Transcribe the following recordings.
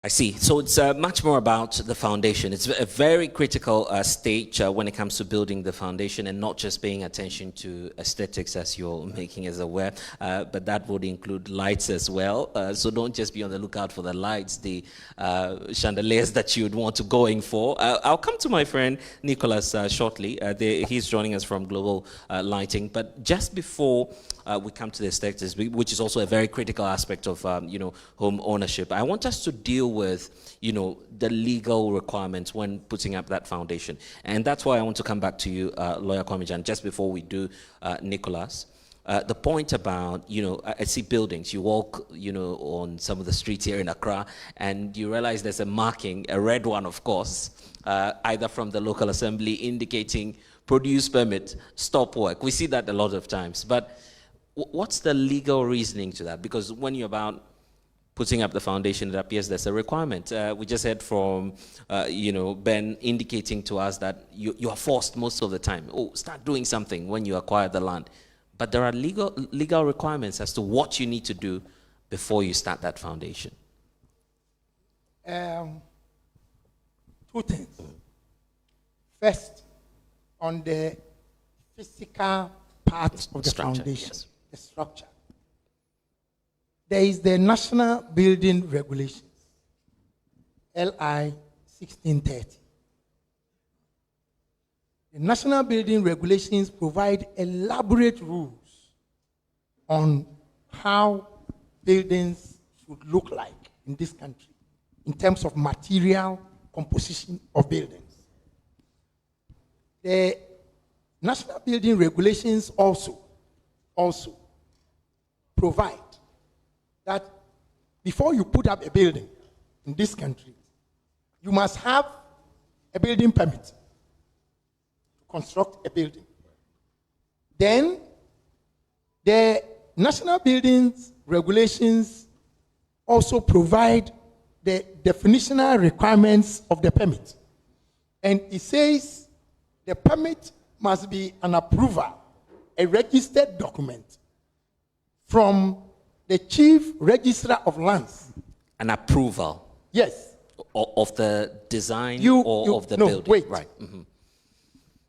I see. So it's much more about the foundation. It's a very critical stage when it comes to building the foundation, and not just paying attention to aesthetics, as you're making us aware, but that would include lights as well. So don't just be on the lookout for the lights, the chandeliers that you'd want to go in for. I'll come to my friend Nicholas shortly. He's joining us from Global Lighting. But just before we come to the aesthetics, which is also a very critical aspect of home ownership, I want us to deal with the legal requirements when putting up that foundation. And that's why I want to come back to you, Lawyer Kwame Gyan, just before we do Nicholas. The point about, I see buildings, you walk, on some of the streets here in Accra, and you realize there's a marking, a red one, of course, either from the local assembly indicating produce permit, stop work. We see that a lot of times. But what's the legal reasoning to that? Because when you're about putting up the foundation, it appears there's a requirement. We just heard from, Ben indicating to us that you are forced most of the time. Oh, start doing something when you acquire the land. But there are legal requirements as to what you need to do before you start that foundation. Two things. First, on the physical part of the Structure, foundation, yes. the structure. There is the National Building Regulations, LI 1630. The National Building Regulations provide elaborate rules on how buildings should look like in this country in terms of material composition of buildings. The National Building Regulations also provide that before you put up a building in this country, you must have a building permit to construct a building. Then, the National Building Regulations also provide the definitional requirements of the permit. And it says the permit must be an approval, a registered document from the Chief Registrar of Lands. An approval? Yes. Of the design of the building? Wait. Right. Mm-hmm.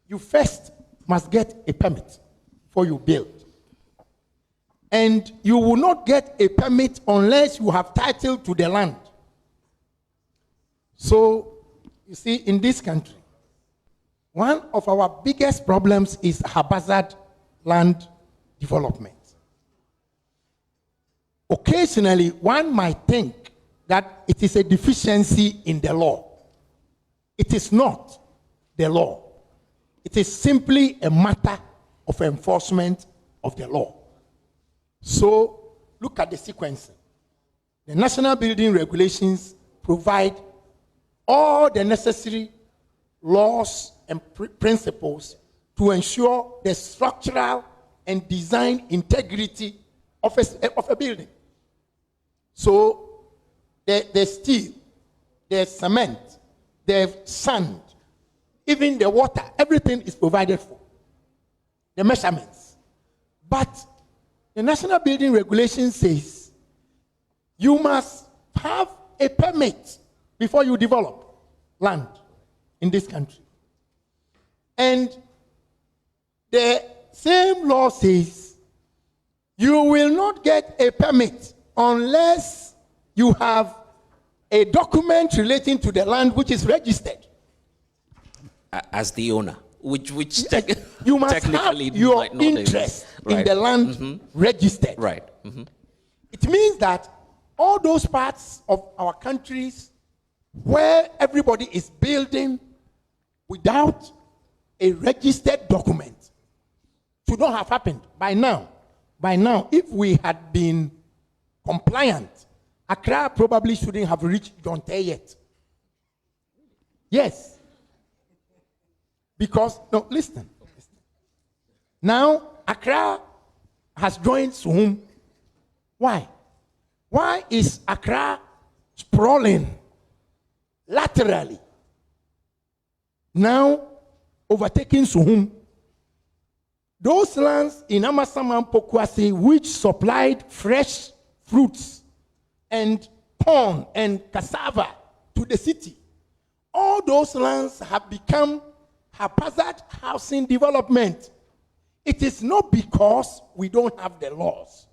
You first must get a permit before you build. And you will not get a permit unless you have title to the land. So, you see, in this country, one of our biggest problems is haphazard land development. Occasionally, one might think that it is a deficiency in the law. It is not the law. It is simply a matter of enforcement of the law. So, look at the sequencing. The National Building Regulations provide all the necessary laws and principles to ensure the structural and design integrity of a building. So, the steel, the cement, the sand, even the water, everything is provided for. The measurements. But the National Building Regulation says you must have a permit before you develop land in this country. And the same law says you will not get a permit unless you have a document relating to the land which is registered. As the owner, which you must technically have your might not interest right. in the land registered. Right. Mm-hmm. It means that all those parts of our countries where everybody is building without a registered document should not have happened by now. By now, if we had been compliant, Accra probably shouldn't have reached Jonte yet. Yes. Because, no, listen. Now, Accra has joined Suhum. Why? Why is Accra sprawling laterally? Now, overtaking Suhum. Those lands in Amasaman Pokwasi, which supplied fresh fruits and corn and cassava to the city. All those lands have become haphazard housing development. It is not because we don't have the laws.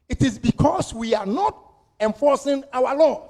It is because we are not enforcing our laws.